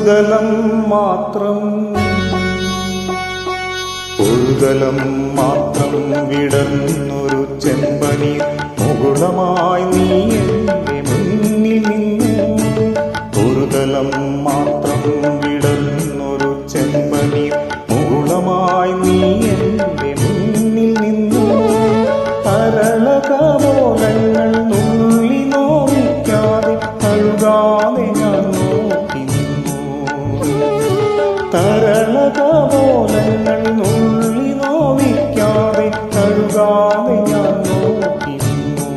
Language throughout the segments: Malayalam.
തലം മാത്രം വിടർന്നൊരു ചെമ്പനീർ മുകുളമായി നീ എൻ്റെ മുന്നിൽ നിന്നു. ഒരു തലം മാത്രം വിടർന്നൊരു ചെമ്പനീർ മുകുളമായി നീ എൻ്റെ മുന്നിൽ നിന്നു. തരളകപോലങ്ങൾ നുള്ളി നോവിക്കാതെ കഴുകാതെ ഞാൻ നോക്കി നിന്നു. തരളകപോലങ്ങൾ നുള്ളി നോവിക്കാതെ കഴുകാതെ ഞാൻ നോക്കി നിന്നു.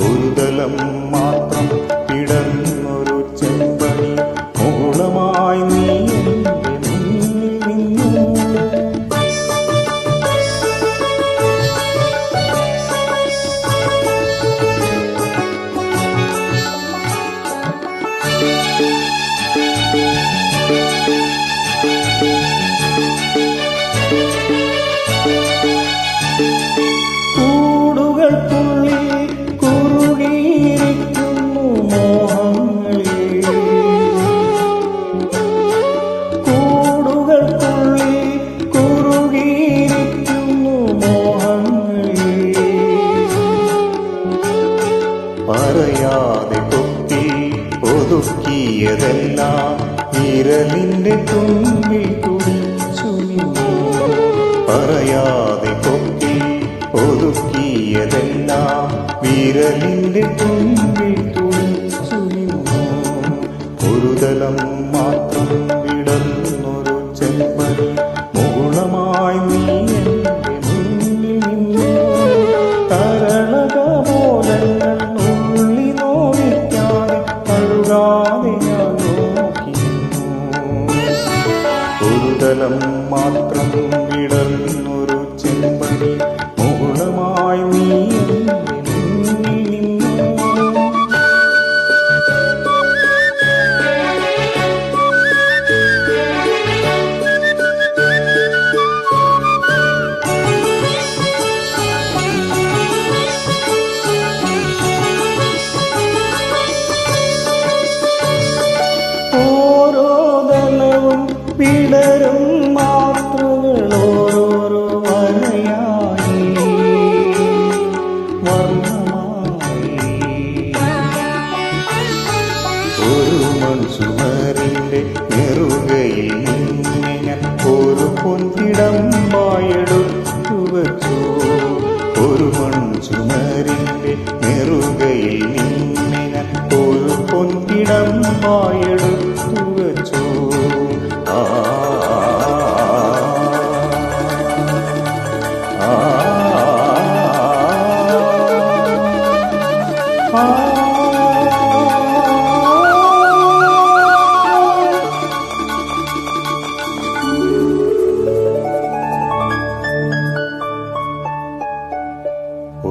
ഒരു തലം മാത്രം വിടർന്നൊരു ചെമ്പനീർ മുകുളമായി നീ എൻ്റെ മുന്നിൽ നിന്നു. കൂടുകൾക്കുള്ളിൽ കുറുകിയിരിക്കുന്നു മോഹങ്ങളിൽ. കൂടുകൾക്കുള്ളിൽ കുറുകിയിരിക്കുന്നു മോഹങ്ങളിൽ. പറയാതെ കൊത്തി ഒതുക്കിയതെല്ലാം വിരലിന്റെ തുമ്പിൽ കുടിച്ചു നിന്നു. പറയാതെ കൊത്തി ഒതുക്കിയതെല്ലാം വിരലിന്റെ തുമ്പിൽ കുടിച്ചു നിന്നു. ഒരു തലം മാത്രം വിടർന്നൊരു ചെമ്പനീർ മുകുളമായി നീ എൻ്റെ മുന്നിൽ നിന്നു. തരളകപോലങ്ങൾ നുള്ളി നോവിക്കാതെ കഴുകാതെ ഞാൻ നോക്കി നിന്നു. ഒരു തലം മാത്രം വിടർന്നൊരു ചെമ്പനീർ മുകുളമായി നീ എൻ്റെ മുന്നിൽ നിന്നു. ഓരോ തലവും വിടരും മാത്രകൾ ഓരോരോ വരയായി വർണ്ണമായി. ഒരു മൺചുമരിന്റെ നെറുകയിൽ നിന്നെ ഞാൻ ഒരു പൊൻകിടമ്പായെടുത്തു വച്ചു. ഒരു മൺചുമരിന്റെ നെറുകയിൽ നിന്നെ ഞാൻ ഒരു പൊൻകിടമ്പായെടുത്തു വച്ചു.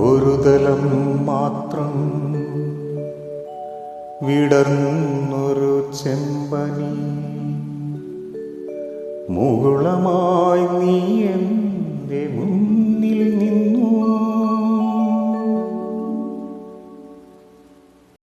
ഒരു തലം മാത്രം വിടർന്നൊരു ചെമ്പനീർ മുകുളമായി നീ